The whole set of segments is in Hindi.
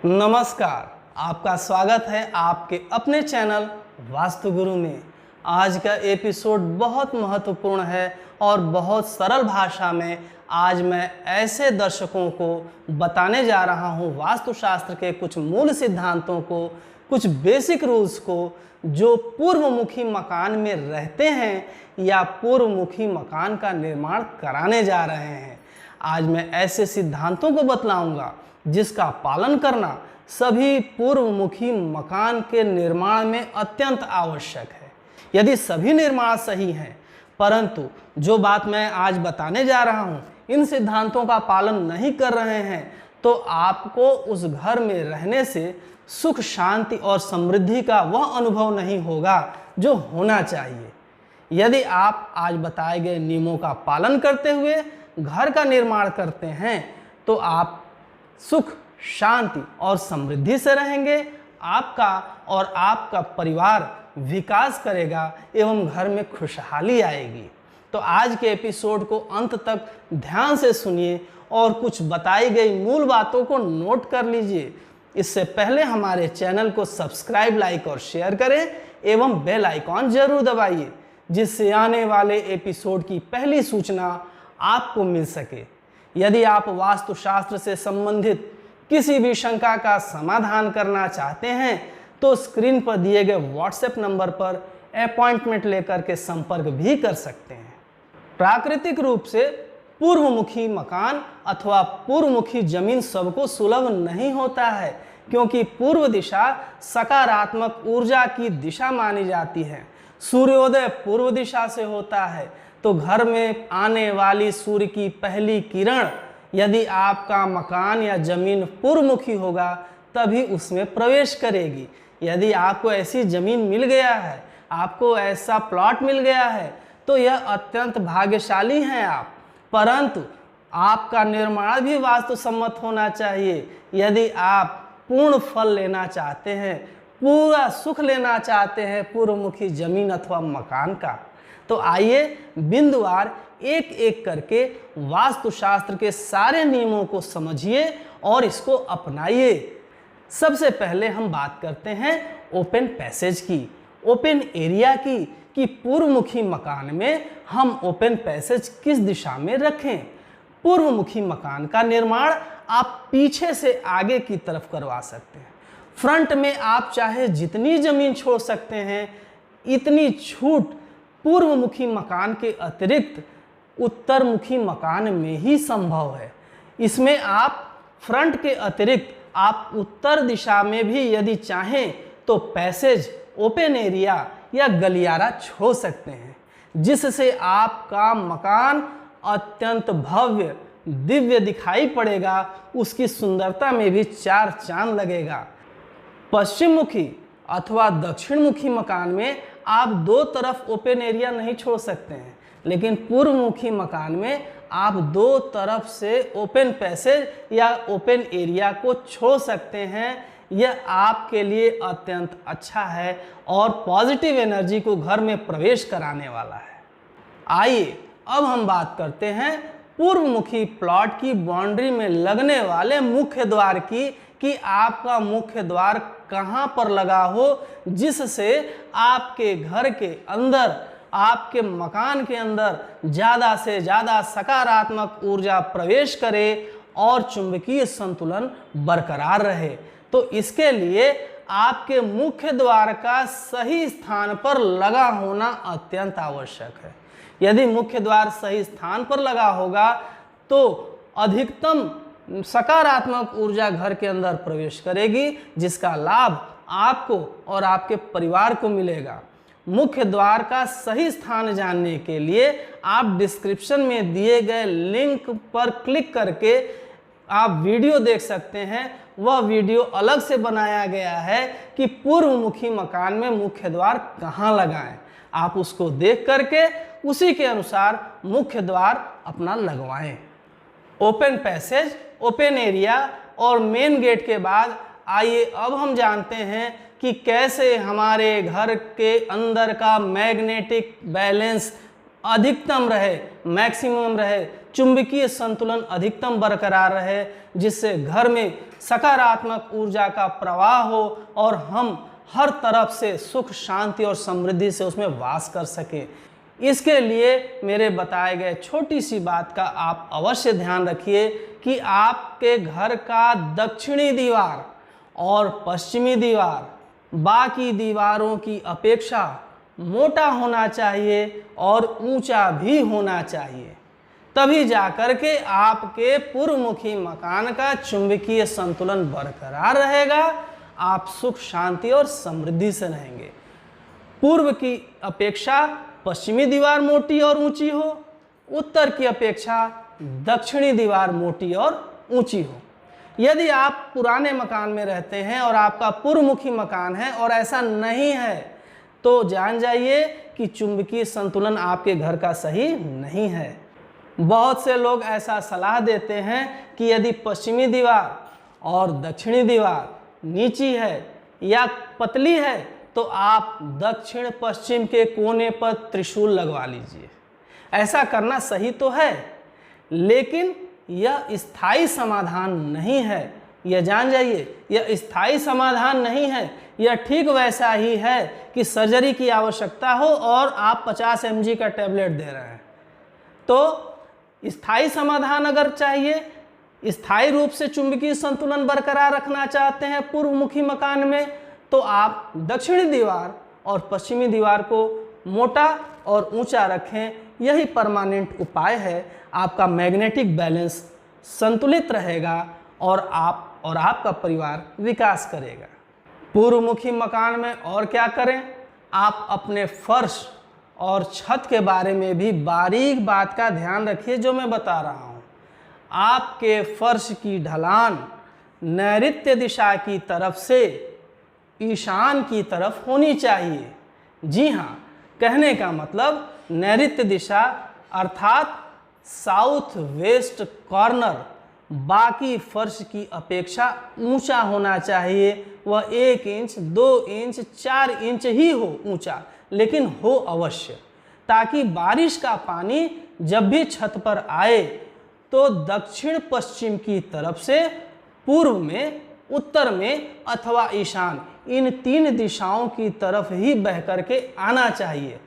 नमस्कार, आपका स्वागत है आपके अपने चैनल वास्तु गुरु में। आज का एपिसोड बहुत महत्वपूर्ण है और बहुत सरल भाषा में आज मैं ऐसे दर्शकों को बताने जा रहा हूँ वास्तुशास्त्र के कुछ मूल सिद्धांतों को, कुछ बेसिक रूल्स को जो पूर्वमुखी मकान में रहते हैं या पूर्वमुखी मकान का निर्माण कराने जा रहे हैं। आज मैं ऐसे सिद्धांतों को बतलाऊंगा जिसका पालन करना सभी पूर्वमुखी मकान के निर्माण में अत्यंत आवश्यक है। यदि सभी निर्माण सही हैं, परंतु जो बात मैं आज बताने जा रहा हूं इन सिद्धांतों का पालन नहीं कर रहे हैं, तो आपको उस घर में रहने से सुख, शांति और समृद्धि का वह अनुभव नहीं होगा जो होना चाहिए। यदि आप आज बताए गए नियमों का पालन करते हुए घर का निर्माण करते हैं तो आप सुख, शांति और समृद्धि से रहेंगे। आपका और आपका परिवार विकास करेगा एवं घर में खुशहाली आएगी। तो आज के एपिसोड को अंत तक ध्यान से सुनिए और कुछ बताई गई मूल बातों को नोट कर लीजिए। इससे पहले हमारे चैनल को सब्सक्राइब, लाइक और शेयर करें एवं बेल आइकॉन जरूर दबाइए, जिससे आने वाले एपिसोड की पहली सूचना आपको मिल सके। यदि आप वास्तुशास्त्र से संबंधित किसी भी शंका का समाधान करना चाहते हैं तो स्क्रीन पर दिए गए व्हाट्सएप नंबर पर अपॉइंटमेंट लेकर के संपर्क भी कर सकते हैं। प्राकृतिक रूप से पूर्वमुखी मकान अथवा पूर्वमुखी जमीन सबको सुलभ नहीं होता है, क्योंकि पूर्व दिशा सकारात्मक ऊर्जा की दिशा मानी जाती है। सूर्योदय पूर्व दिशा से होता है, तो घर में आने वाली सूर्य की पहली किरण यदि आपका मकान या जमीन पूर्वमुखी होगा तभी उसमें प्रवेश करेगी। यदि आपको ऐसी जमीन मिल गया है, आपको ऐसा प्लॉट मिल गया है, तो यह अत्यंत भाग्यशाली हैं आप। परंतु आपका निर्माण भी वास्तुसम्मत होना चाहिए। यदि आप पूर्ण फल लेना चाहते हैं, पूरा सुख लेना चाहते हैं पूर्वमुखी जमीन अथवा मकान का, तो आइए बिंदुवार एक एक करके वास्तुशास्त्र के सारे नियमों को समझिए और इसको अपनाइए। सबसे पहले हम बात करते हैं ओपन पैसेज की, ओपन एरिया की, कि पूर्वमुखी मकान में हम ओपन पैसेज किस दिशा में रखें। पूर्वमुखी मकान का निर्माण आप पीछे से आगे की तरफ करवा सकते हैं। फ्रंट में आप चाहे जितनी जमीन छोड़ सकते हैं, इतनी छूट पूर्वमुखी मकान के अतिरिक्त उत्तरमुखी मकान में ही संभव है। इसमें आप फ्रंट के अतिरिक्त आप उत्तर दिशा में भी यदि चाहें तो पैसेज, ओपन एरिया या गलियारा छोड़ सकते हैं, जिससे आपका मकान अत्यंत भव्य, दिव्य दिखाई पड़ेगा। उसकी सुंदरता में भी चार चांद लगेगा। पश्चिम मुखी अथवा दक्षिण मुखी मकान में आप दो तरफ ओपन एरिया नहीं छोड़ सकते हैं, लेकिन पूर्वमुखी मकान में आप दो तरफ से ओपन पैसेज या ओपन एरिया को छोड़ सकते हैं। यह आपके लिए अत्यंत अच्छा है और पॉजिटिव एनर्जी को घर में प्रवेश कराने वाला है। आइए अब हम बात करते हैं पूर्वमुखी प्लॉट की बाउंड्री में लगने वाले मुख्य द्वार की, कि आपका मुख्य द्वार कहाँ पर लगा हो जिससे आपके घर के अंदर, आपके मकान के अंदर ज़्यादा से ज़्यादा सकारात्मक ऊर्जा प्रवेश करे और चुंबकीय संतुलन बरकरार रहे। तो इसके लिए आपके मुख्य द्वार का सही स्थान पर लगा होना अत्यंत आवश्यक है। यदि मुख्य द्वार सही स्थान पर लगा होगा तो अधिकतम सकारात्मक ऊर्जा घर के अंदर प्रवेश करेगी, जिसका लाभ आपको और आपके परिवार को मिलेगा। मुख्य द्वार का सही स्थान जानने के लिए आप डिस्क्रिप्शन में दिए गए लिंक पर क्लिक करके आप वीडियो देख सकते हैं। वह वीडियो अलग से बनाया गया है कि पूर्वमुखी मकान में मुख्य द्वार कहाँ लगाएं। आप उसको देख करके उसी के अनुसार मुख्य द्वार अपना लगवाएं। ओपन पैसेज, ओपन एरिया और मेन गेट के बाद आइए अब हम जानते हैं कि कैसे हमारे घर के अंदर का मैग्नेटिक बैलेंस अधिकतम रहे, मैक्सिमम रहे, चुंबकीय संतुलन अधिकतम बरकरार रहे, जिससे घर में सकारात्मक ऊर्जा का प्रवाह हो और हम हर तरफ से सुख शांति और समृद्धि से उसमें वास कर सके। इसके लिए मेरे बताए गए छोटी सी बात का आप अवश्य ध्यान रखिए कि आपके घर का दक्षिणी दीवार और पश्चिमी दीवार बाकी दीवारों की अपेक्षा मोटा होना चाहिए और ऊंचा भी होना चाहिए। तभी जाकर के आपके पूर्वमुखी मकान का चुंबकीय संतुलन बरकरार रहेगा, आप सुख शांति और समृद्धि से रहेंगे। पूर्व की अपेक्षा पश्चिमी दीवार मोटी और ऊंची हो, उत्तर की अपेक्षा दक्षिणी दीवार मोटी और ऊंची हो। यदि आप पुराने मकान में रहते हैं और आपका पूर्वमुखी मकान है और ऐसा नहीं है, तो जान जाइए कि चुंबकीय संतुलन आपके घर का सही नहीं है। बहुत से लोग ऐसा सलाह देते हैं कि यदि पश्चिमी दीवार और दक्षिणी दीवार नीची है या पतली है तो आप दक्षिण पश्चिम के कोने पर त्रिशूल लगवा लीजिए। ऐसा करना सही तो है, लेकिन यह स्थायी समाधान नहीं है। यह जान जाइए, यह स्थायी समाधान नहीं है। यह ठीक वैसा ही है कि सर्जरी की आवश्यकता हो और आप 50 mg का टैबलेट दे रहे हैं। तो स्थायी समाधान अगर चाहिए, स्थायी रूप से चुंबकीय संतुलन बरकरार रखना चाहते हैं पूर्वमुखी मकान में, तो आप दक्षिणी दीवार और पश्चिमी दीवार को मोटा और ऊंचा रखें। यही परमानेंट उपाय है। आपका मैग्नेटिक बैलेंस संतुलित रहेगा और आपका परिवार विकास करेगा। पूर्वमुखी मकान में और क्या करें, आप अपने फर्श और छत के बारे में भी बारीक बात का ध्यान रखिए जो मैं बता रहा हूँ। आपके फर्श की ढलान नैऋत्य दिशा की तरफ से ईशान की तरफ होनी चाहिए। जी हाँ, कहने का मतलब नैऋत्य दिशा अर्थात साउथ वेस्ट कॉर्नर बाकी फर्श की अपेक्षा ऊंचा होना चाहिए। वह 1 इंच 2 इंच 4 इंच ही हो ऊंचा, लेकिन हो अवश्य, ताकि बारिश का पानी जब भी छत पर आए तो दक्षिण पश्चिम की तरफ से पूर्व में, उत्तर में अथवा ईशान, इन 3 दिशाओं की तरफ ही बह करके आना चाहिए।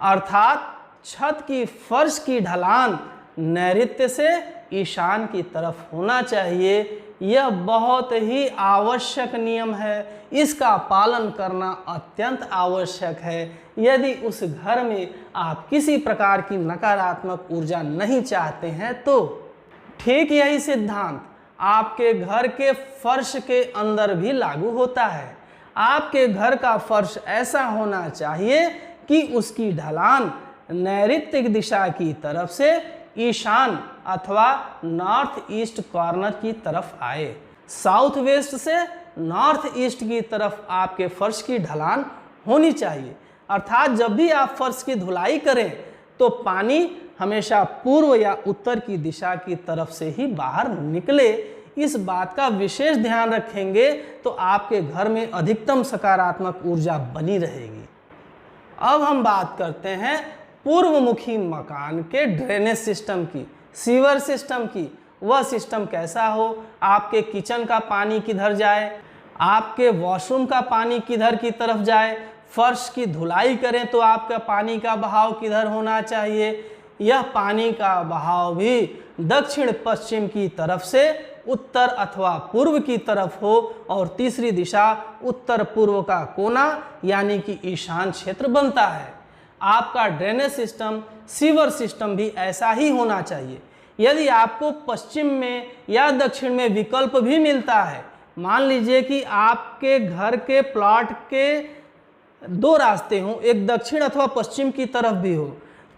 अर्थात छत की फर्श की ढलान नैऋत्य से ईशान की तरफ होना चाहिए। यह बहुत ही आवश्यक नियम है, इसका पालन करना अत्यंत आवश्यक है। यदि उस घर में आप किसी प्रकार की नकारात्मक ऊर्जा नहीं चाहते हैं तो ठीक यही सिद्धांत आपके घर के फर्श के अंदर भी लागू होता है। आपके घर का फर्श ऐसा होना चाहिए कि उसकी ढलान नैऋत्य दिशा की तरफ से ईशान अथवा नॉर्थ ईस्ट कॉर्नर की तरफ आए। साउथ वेस्ट से नॉर्थ ईस्ट की तरफ आपके फर्श की ढलान होनी चाहिए। अर्थात जब भी आप फर्श की धुलाई करें तो पानी हमेशा पूर्व या उत्तर की दिशा की तरफ से ही बाहर निकले। इस बात का विशेष ध्यान रखेंगे तो आपके घर में अधिकतम सकारात्मक ऊर्जा बनी रहेगी। अब हम बात करते हैं पूर्वमुखी मकान के ड्रेनेज सिस्टम की, सीवर सिस्टम की। वह सिस्टम कैसा हो, आपके किचन का पानी किधर जाए, आपके वॉशरूम का पानी किधर की तरफ जाए, फर्श की धुलाई करें तो आपका पानी का बहाव किधर होना चाहिए। यह पानी का बहाव भी दक्षिण पश्चिम की तरफ से उत्तर अथवा पूर्व की तरफ हो और तीसरी दिशा उत्तर पूर्व का कोना यानी कि ईशान क्षेत्र बनता है। आपका ड्रेनेज सिस्टम, सीवर सिस्टम भी ऐसा ही होना चाहिए। यदि आपको पश्चिम में या दक्षिण में विकल्प भी मिलता है, मान लीजिए कि आपके घर के प्लॉट के 2 रास्ते हों, एक दक्षिण अथवा पश्चिम की तरफ भी हो,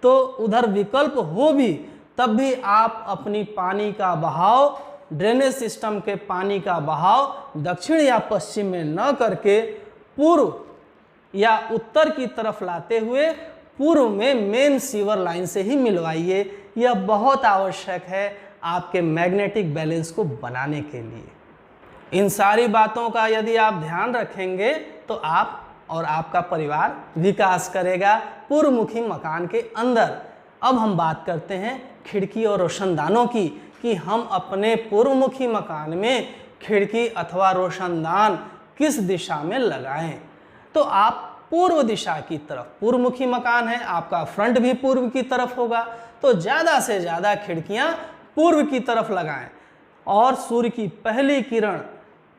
तो उधर विकल्प हो भी, तब भी आप अपनी पानी का बहाव, ड्रेनेज सिस्टम के पानी का बहाव दक्षिण या पश्चिम में न करके पूर्व या उत्तर की तरफ लाते हुए पूर्व में मेन सीवर लाइन से ही मिलवाइए। यह बहुत आवश्यक है आपके मैग्नेटिक बैलेंस को बनाने के लिए। इन सारी बातों का यदि आप ध्यान रखेंगे तो आप और आपका परिवार विकास करेगा पूर्वमुखी मकान के अंदर। अब हम बात करते हैं खिड़की और रोशनदानों की कि हम अपने पूर्वमुखी मकान में खिड़की अथवा रोशनदान किस दिशा में लगाएं। तो आप पूर्व दिशा की तरफ, पूर्वमुखी मकान है आपका, फ्रंट भी पूर्व की तरफ होगा, तो ज़्यादा से ज़्यादा खिड़कियां पूर्व की तरफ लगाएं। और सूर्य की पहली किरण,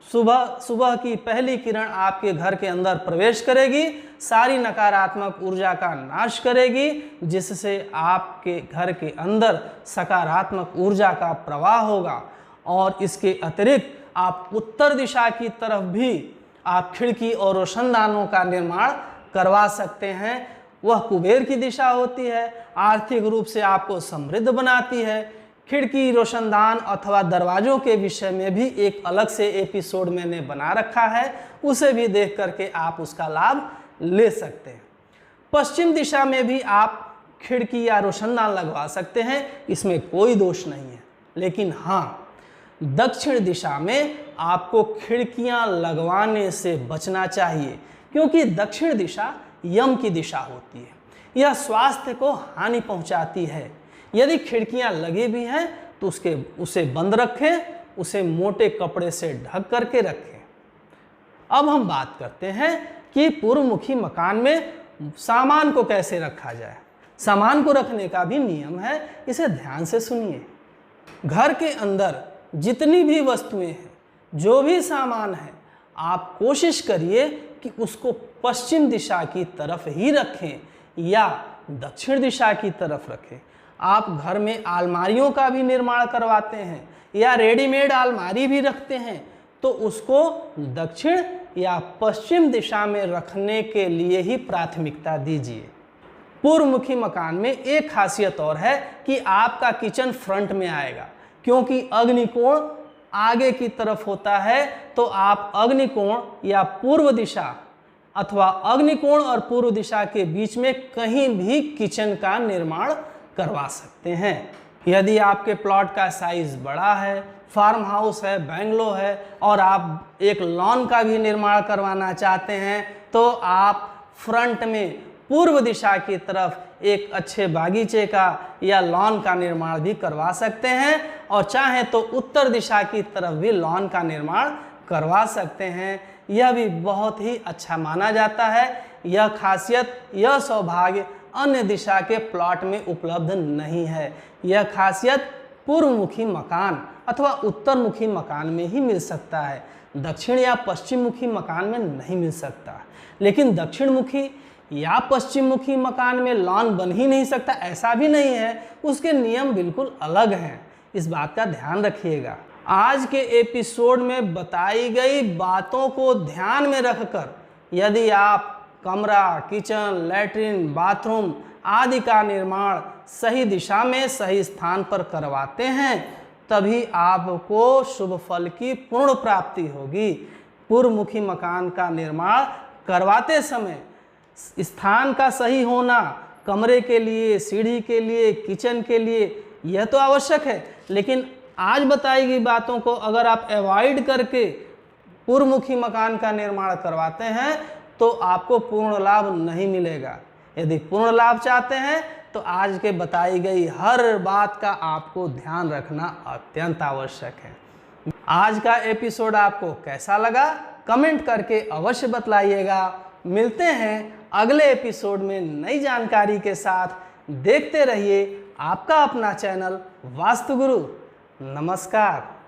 सुबह की पहली किरण आपके घर के अंदर प्रवेश करेगी, सारी नकारात्मक ऊर्जा का नाश करेगी, जिससे आपके घर के अंदर सकारात्मक ऊर्जा का प्रवाह होगा। और इसके अतिरिक्त आप उत्तर दिशा की तरफ भी आप खिड़की और रोशनदानों का निर्माण करवा सकते हैं। वह कुबेर की दिशा होती है, आर्थिक रूप से आपको समृद्ध बनाती है। खिड़की, रोशनदान अथवा दरवाजों के विषय में भी एक अलग से एपिसोड मैंने बना रखा है, उसे भी देख करके आप उसका लाभ ले सकते हैं। पश्चिम दिशा में भी आप खिड़की या रोशनदान लगवा सकते हैं, इसमें कोई दोष नहीं है। लेकिन हाँ, दक्षिण दिशा में आपको खिड़कियां लगवाने से बचना चाहिए, क्योंकि दक्षिण दिशा यम की दिशा होती है। यह स्वास्थ्य को हानि पहुंचाती है। यदि खिड़कियां लगी भी हैं तो उसे बंद रखें, उसे मोटे कपड़े से ढक करके रखें। अब हम बात करते हैं कि पूर्वमुखी मकान में सामान को कैसे रखा जाए। सामान को रखने का भी नियम है, इसे ध्यान से सुनिए। घर के अंदर जितनी भी वस्तुएं हैं, जो भी सामान है, आप कोशिश करिए कि उसको पश्चिम दिशा की तरफ ही रखें या दक्षिण दिशा की तरफ रखें। आप घर में अलमारियों का भी निर्माण करवाते हैं या रेडीमेड अलमारी भी रखते हैं, तो उसको दक्षिण या पश्चिम दिशा में रखने के लिए ही प्राथमिकता दीजिए। पूर्वमुखी मकान में एक खासियत और है कि आपका किचन फ्रंट में आएगा, क्योंकि अग्निकोण आगे की तरफ होता है। तो आप अग्निकोण या पूर्व दिशा अथवा अग्निकोण और पूर्व दिशा के बीच में कहीं भी किचन का निर्माण करवा सकते हैं। यदि आपके प्लॉट का साइज बड़ा है, फार्म हाउस है, बंगलो है, और आप एक लॉन का भी निर्माण करवाना चाहते हैं, तो आप फ्रंट में पूर्व दिशा की तरफ एक अच्छे बागीचे का या लॉन का निर्माण भी करवा सकते हैं, और चाहे तो उत्तर दिशा की तरफ भी लॉन का निर्माण करवा सकते हैं। यह भी बहुत ही अच्छा माना जाता है। यह खासियत, यह सौभाग्य अन्य दिशा के प्लॉट में उपलब्ध नहीं है। यह खासियत पूर्वमुखी मकान अथवा उत्तरमुखी मकान में ही मिल सकता है, दक्षिण या पश्चिम मुखी मकान में नहीं मिल सकता। लेकिन दक्षिण मुखी या पश्चिम मुखी मकान में लॉन बन ही नहीं सकता, ऐसा भी नहीं है, उसके नियम बिल्कुल अलग हैं। इस बात का ध्यान रखिएगा। आज के एपिसोड में बताई गई बातों को ध्यान में रखकर यदि आप कमरा, किचन, लैट्रिन, बाथरूम आदि का निर्माण सही दिशा में, सही स्थान पर करवाते हैं, तभी आपको शुभ फल की पूर्ण प्राप्ति होगी। पूर्वमुखी मकान का निर्माण करवाते समय स्थान का सही होना, कमरे के लिए, सीढ़ी के लिए, किचन के लिए, यह तो आवश्यक है। लेकिन आज बताई गई बातों को अगर आप अवॉइड करके पूर्वमुखी मकान का निर्माण करवाते हैं तो आपको पूर्ण लाभ नहीं मिलेगा। यदि पूर्ण लाभ चाहते हैं तो आज के बताई गई हर बात का आपको ध्यान रखना अत्यंत आवश्यक है। आज का एपिसोड आपको कैसा लगा कमेंट करके अवश्य बतलाइएगा। मिलते हैं अगले एपिसोड में नई जानकारी के साथ। देखते रहिए आपका अपना चैनल वास्तु गुरु। नमस्कार।